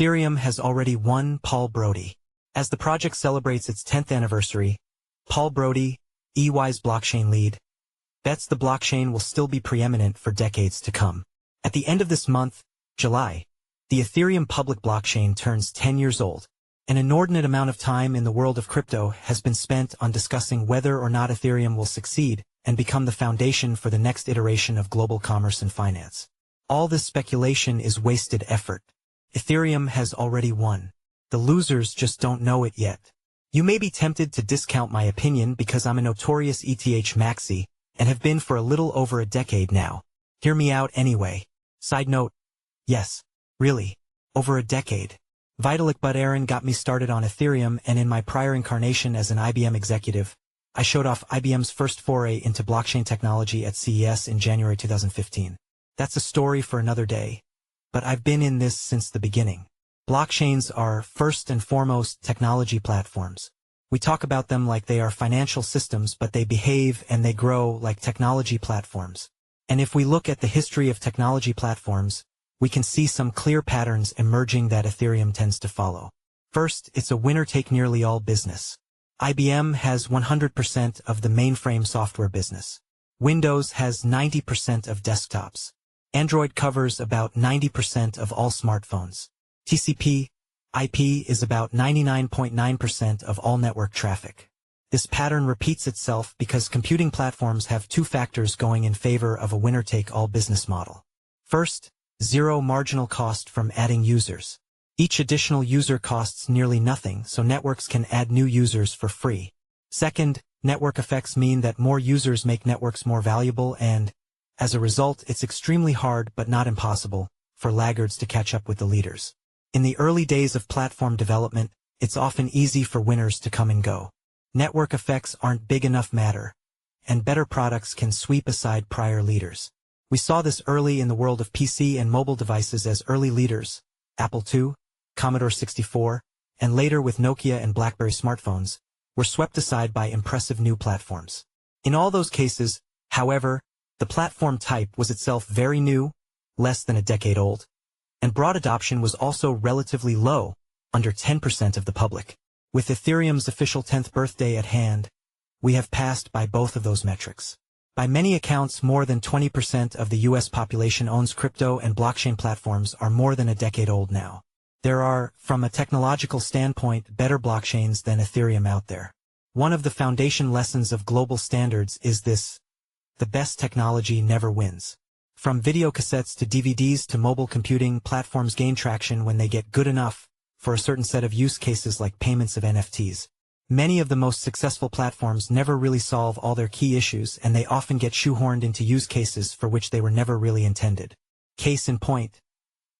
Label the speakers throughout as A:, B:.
A: Ethereum has already won. Paul Brody. As the project celebrates its 10th anniversary, Paul Brody, EY's blockchain lead, bets the blockchain will still be preeminent for decades to come. At the end of this month, July, the Ethereum public blockchain turns 10 years old. An inordinate amount of time in the world of crypto has been spent on discussing whether or not Ethereum will succeed and become the foundation for the next iteration of global commerce and finance. All this speculation is wasted effort. Ethereum has already won. The losers just don't know it yet. You may be tempted to discount my opinion because I'm a notorious ETH maxi and have been for a little over a decade now. Hear me out anyway. Side note. Yes, really, over a decade. Vitalik Buterin got me started on Ethereum, and in my prior incarnation as an IBM executive, I showed off IBM's first foray into blockchain technology at CES in January 2015. That's a story for another day. But I've been in this since the beginning. Blockchains are, first and foremost, technology platforms. We talk about them like they are financial systems, but they behave and they grow like technology platforms. And if we look at the history of technology platforms, we can see some clear patterns emerging that Ethereum tends to follow. First, it's a winner-take-nearly-all business. IBM has 100% of the mainframe software business. Windows has 90% of desktops. Android covers about 90% of all smartphones. TCP/IP is about 99.9% of all network traffic. This pattern repeats itself because computing platforms have two factors going in favor of a winner-take-all business model. First, zero marginal cost from adding users. Each additional user costs nearly nothing, so networks can add new users for free. Second, network effects mean that more users make networks more valuable and, as a result, it's extremely hard but not impossible for laggards to catch up with the leaders. In the early days of platform development, it's often easy for winners to come and go. Network effects aren't big enough matter, and better products can sweep aside prior leaders. We saw this early in the world of PC and mobile devices as early leaders, Apple II, Commodore 64, and later with Nokia and BlackBerry smartphones, were swept aside by impressive new platforms. In all those cases, however, the platform type was itself very new, less than a decade old, and broad adoption was also relatively low, under 10% of the public. With Ethereum's official 10th birthday at hand, we have passed by both of those metrics. By many accounts, more than 20% of the US population owns crypto, and blockchain platforms are more than a decade old now. There are, from a technological standpoint, better blockchains than Ethereum out there. One of the foundation lessons of global standards is this: the best technology never wins. From video cassettes to DVDs to mobile computing, platforms gain traction when they get good enough for a certain set of use cases like payments of NFTs. Many of the most successful platforms never really solve all their key issues, and they often get shoehorned into use cases for which they were never really intended. Case in point,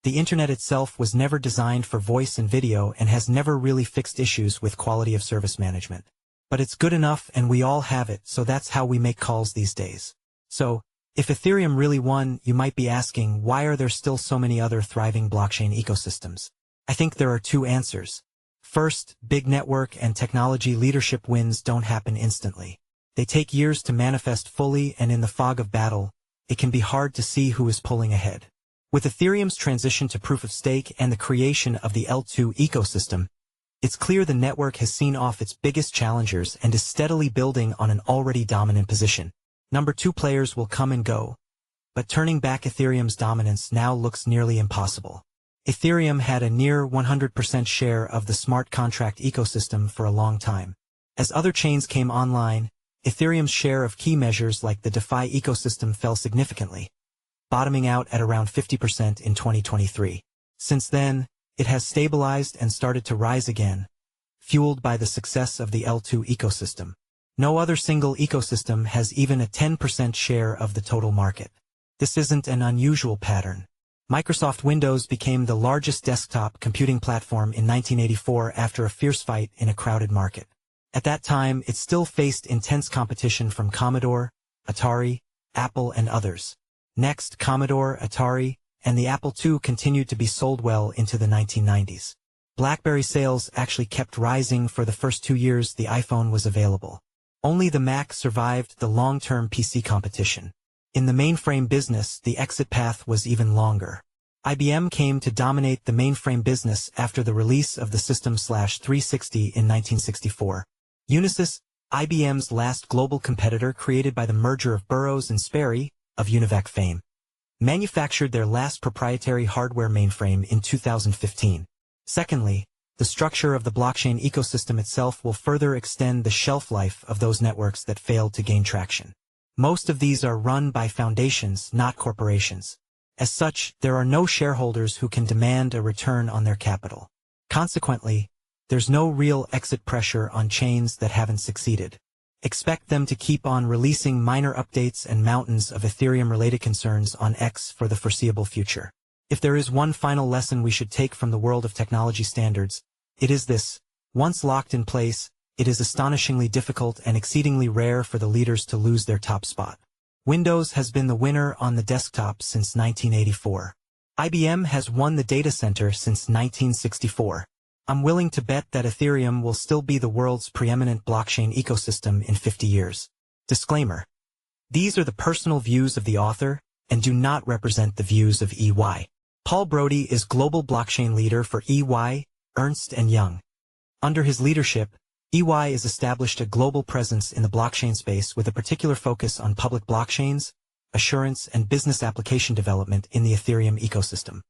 A: the internet itself was never designed for voice and video and has never really fixed issues with quality of service management. But it's good enough and we all have it, so that's how we make calls these days. So, if Ethereum really won, you might be asking, why are there still so many other thriving blockchain ecosystems? I think there are two answers. First, big network and technology leadership wins don't happen instantly. They take years to manifest fully, and in the fog of battle, it can be hard to see who is pulling ahead. With Ethereum's transition to proof-of-stake and the creation of the L2 ecosystem, it's clear the network has seen off its biggest challengers and is steadily building on an already dominant position. Number 2 players will come and go, but turning back Ethereum's dominance now looks nearly impossible. Ethereum had a near 100% share of the smart contract ecosystem for a long time. As other chains came online, Ethereum's share of key measures like the DeFi ecosystem fell significantly, bottoming out at around 50% in 2023. Since then, it has stabilized and started to rise again, fueled by the success of the L2 ecosystem. No other single ecosystem has even a 10% share of the total market. This isn't an unusual pattern. Microsoft Windows became the largest desktop computing platform in 1984 after a fierce fight in a crowded market. At that time, it still faced intense competition from Commodore, Atari, Apple, and others. Next, Commodore, Atari, and the Apple II continued to be sold well into the 1990s. BlackBerry sales actually kept rising for the first 2 years the iPhone was available. Only the Mac survived the long-term PC competition. In the mainframe business, the exit path was even longer. IBM came to dominate the mainframe business after the release of the System/360 in 1964. Unisys, IBM's last global competitor created by the merger of Burroughs and Sperry, of Univac fame, manufactured their last proprietary hardware mainframe in 2015. Secondly, the structure of the blockchain ecosystem itself will further extend the shelf life of those networks that failed to gain traction. Most of these are run by foundations, not corporations. As such, there are no shareholders who can demand a return on their capital. Consequently, there's no real exit pressure on chains that haven't succeeded. Expect them to keep on releasing minor updates and mountains of Ethereum-related concerns on X for the foreseeable future. If there is one final lesson we should take from the world of technology standards, it is this: once locked in place, it is astonishingly difficult and exceedingly rare for the leaders to lose their top spot. Windows has been the winner on the desktop since 1984. IBM has won the data center since 1964. I'm willing to bet that Ethereum will still be the world's preeminent blockchain ecosystem in 50 years. Disclaimer: these are the personal views of the author and do not represent the views of EY. Paul Brody is global blockchain leader for EY, Ernst & Young. Under his leadership, EY has established a global presence in the blockchain space with a particular focus on public blockchains, assurance, and business application development in the Ethereum ecosystem.